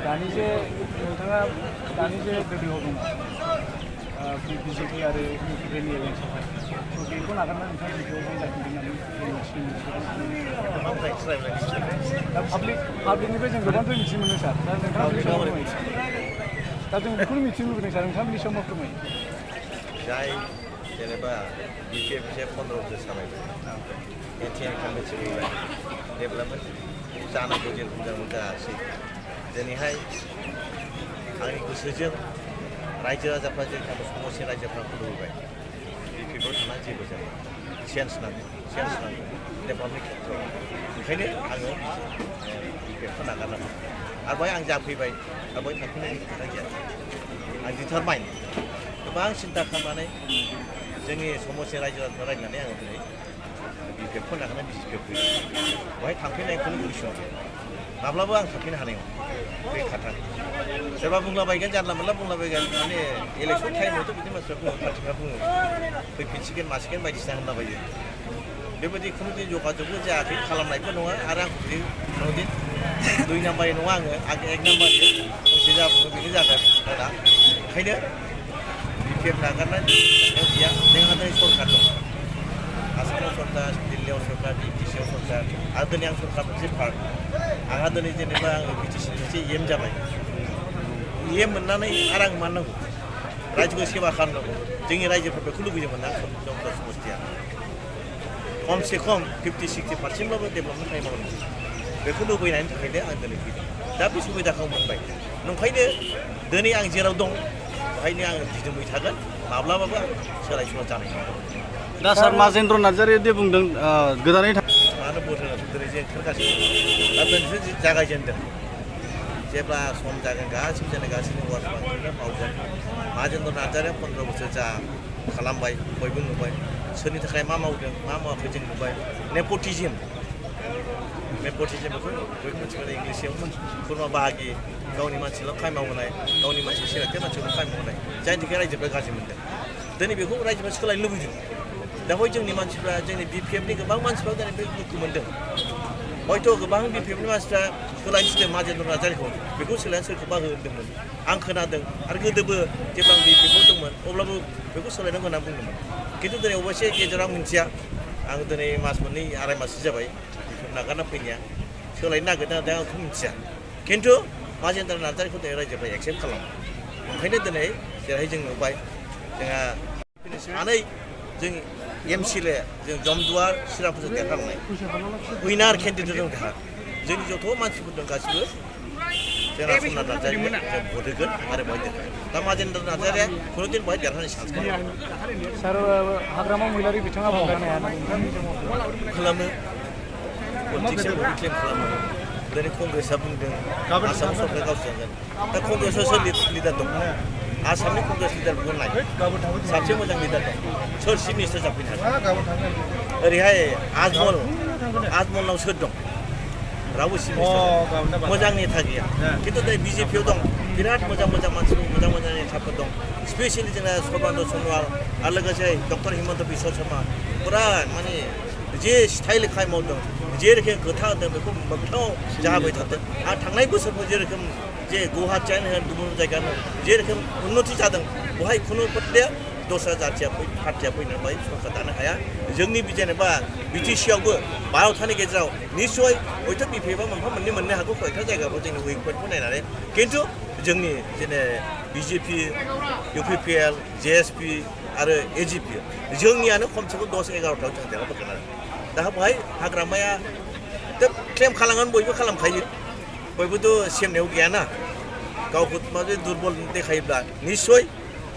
दानि जे नोंथाङा दानि जे गोदोआव दङ बिजेपि आरो इउपिपिएलनि एलायन्सआवहाय बेखौ नागारना नोंथाङा बिजेपिआव जाफिनदों होननानै दा पाब्लिकनिफ्राय जों गोबांथार मिथिनो मोनो सार दा नोंथाङा दा जों बेखौनो मिथिनो लुबैदों सार नोंथाङा बिनि सायाव मा फोरमायो जाय जेनेबा बिपिएफ 15 बोसोर सालायबाय एनटिएन मिथिबाय डेभेलपमेन्ट जानांगौ जेरखम जों जायासै दिनैहाय आंनि गोसोजों रायजो राजाफ्रा जे समस्या रायजोफ्रा खुलुमबाय बिपिएफआव थानानै जेबो जाया चेन्ज नांगौ डेभेलपमेन्टनि खेथ्रआव ओंखायनो आङो बिपिएफखौ नागारनांगौ आरो बेहाय आं जाफैबाय आरो बेहाय थांफिननायनि खोथा गैया आं डिटारमाइन गोबां सिन्था खालामनानै जोंनि समस्या रायजो राजाफोर रायज्लायनानै आङो दिनै बिपिएफखौ नागारनानै बिजेपिआव फैदों बेहाय थांफिननायखौनो गोसोआव माब्लाबो आं थांफिननो हानाय नङा बे खाथा सोरबा बुंलाबायगोन जानला मोनला बुंलाबायगोन माने इलेक्सन टाइमावथ' बिदि मानसिफ्रा बुङो पार्टिफ्रा बुङो फैफिनसिगोन मासिगोन बायदिसिना होनलाबायो बेबायदि खुनु दिन जगाजगबो जायाखै खालामनायबो नङा आरो आं खुनुदिन 2 नाम्बारनि नङा आङो 1 नाम्बारनि फंसे जा बुङो बेनो जागोन दा ओंखायनो बिपिएफ नागारनानै गैया जोंहा दिनै सरकार दं आसामाव सरकार दिल्लीयाव सरकार बिटिसिआव सरकार आरो दिनै आं सरकार मोनसे पार्ट आंहा दिनै जेनेबा आङो बिटिसि मोनसे एम जाबाय एम मोननानै आरो आं मा नांगौ रायजोखौ सेवा खालामनांगौ जोंनि रायजोफ्रा बेखौ लुबैदोंमोन ना जमदर समस्तिया खमसे खम 50-60% डेभेलपमेन्ट टाइम मावनांगौ बेखौ लुबैनायनि थाखायनो आं दिनै फैदों दा बे सुबिदाखौ मोनबाय नंखायनो दिनै आं जेराव दं बेहायनो आङो दिदोमै थागोन माब्लाबाबो सोलाय सोल' जानाय नङा दा सार माजेन्द्र नार्जारिया दे बुंदों गोदानै मानो भट होनांगौ दिनै जों ओंखारगासिनो दा दिनैसो जागायजेनदों जेब्ला सम जागोन गासिबो जों गासिबो वार्डफोरखौनो मावगोन माजेन्द्र नार्जारिया 15 बोसोर जा खालामबाय बयबो नुबाय सोरनि थाखाय मा मावदों मा मावाखै जों नुबाय नेपटिजिम बेखौ बयबो मिथिगौ इंलिसाव खुरमा बाहागि गावनि मानसिल' खामानि मावहोनाय गावनि मानसि सिनायथि मानसिखौ खामानि मावहोनाय जायनि थाखाय रायजोफ्रा गाज्रि मोनदों दिनै बेखौ रायजोफ्रा सोलायनो लुबैदों दा हय जोंनि मानसिफ्रा जोंनि बिपिएफनि गोबां मानसिफ्रा दिनै बे दुखु मोनदों हयथ' गोबां बिपिएफनि मानसिफ्रा सोलायनो थिनदों माजेन्द्र नार्जारिखौ बेखौ सोलायनो सोरखौबा होदोंमोन आं खोनादों आरो गोदोबो जेब्ला आं बिपिएफआव दंमोन अब्लाबो बेखौ सोलायनांगौ होनना बुंदोंमोन खिन्थु दिनै अबयसे गेजेराव आं मिन्थिया आं दिनै मास मोननै आराय माससो जाबाय बिपिएफ नागारना फैनाया सोलायनो नागिरदों दा आंखौ मिन्थिया खिन्थु माजेन्द्र नार्जारिखौ दिनै रायजोफ्रा एक्सेप्ट खालामो ओंखायनो दिनै जेरैहाय जों नुबाय जोंहा सानै जों एमसिएलए जों जमदुवार श्रीरामपुरजों देरहालांनाय उइनार केन्डिडेट दं जोंहा जोंनि जथ' मानसिफोर दं गासिबो जोंहा समनाथ नार्जारिया जों भट होगोन आरो बेहाय देरहागोन दा माजेन्द्र नार्जारिया खुनुदिन बेहाय देरहानाय चान्स गैया सार हाग्रामा महिलारि बिथाङा बुंनो हाया खालामो पलिटिक्सआव क्लेम खालामो दिनै कंग्रेसआ बुंदों आसामाव सरकार गावसोरजों दा कंग्रेसआव सोर लिडार दं आसामनि कंग्रेस लिडारफोरखौ नाय साबसे मोजां लिडार दं सोर चिफ मिनिस्टार जाफैनो हागोन ओरैहाय आजमलनाव सोर दं रावबो चिफ मिनिस्टार मोजां नेता गैया खिन्थु दा बिजेपिआव दं बिराद मोजां मानसिफोर मोजां नेताफोर दं स्पेसियेलि जोंना सर्बानन्द सन'वाल आरो लोगोसे डक्टर हिमन्त बिश्व शर्मा फुरा माने जे स्टाइल खामानि मावदों जे रोखोम खोथा होदों बेखौ मोगथाङाव जाहाबाय थादों आरो थांनाय बोसोरफोर जे रोखोम जे गुवाहाटियानो होन गुबुन जायगायानो जे रोखोम उन्नति जादों बेवहाय खुनु खोथाया दस्रा जाथिया पार्टिया फैनानै बेहाय सरकार दानो हाया जोंनि जेनेबा बिटिसिआवबो 12थानि गेजेराव निस्सय हयथ' बिपिएफआ मोनफा मोननै मोननो हागौ कयथा जायगाफ्राव जोंनि उइक पइन्टखौ नायनानै खिन्थु जोंनि जेने बिजेपि इउपिपिएल जेएसपि आरो एजिपि जोंनियानो खमसे खम 10-11थाव जों देरहाबोगोन आरो दा बेहाय हाग्रामाया क्लेम खालामगोन बयबो खालामखायो बयबोथ' सेमनायाव गैयाना गावखौ माबा दुरबल देखायोब्ला निस्सय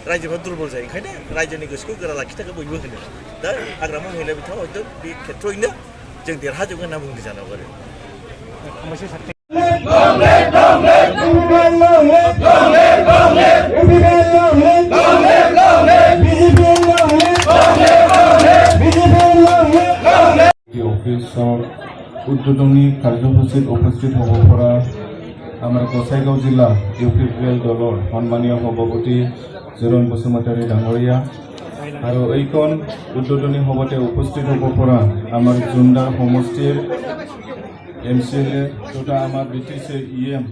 रायजोफ्रा दुरबल जायो ओंखायनो रायजोनि गोसोखौ गोरा लाखिनो थाखाय बयबो होनो दा हाग्रामा महिला बिथाङा हयथ' बे खेथ्र'यैनो जों देरहाजोबगोन होनना बुंदों जानांगौ आरो অফিসৰ উদ্বোধনী কাৰ্যসূচীত উপস্থিত হ'ব পৰা আমাৰ গোসাইগাঁও জিলা ইউপিপিএল দলৰ সন্মানীয় সভাপতি জোৰণ বসুমতাৰী ডাঙৰীয়া আৰু এইখন উদ্বোধনী সভাতে উপস্থিত হ'ব পৰা আমাৰ জুমদাৰ সমষ্টিৰ MCLA তথা আমাৰ BTC EM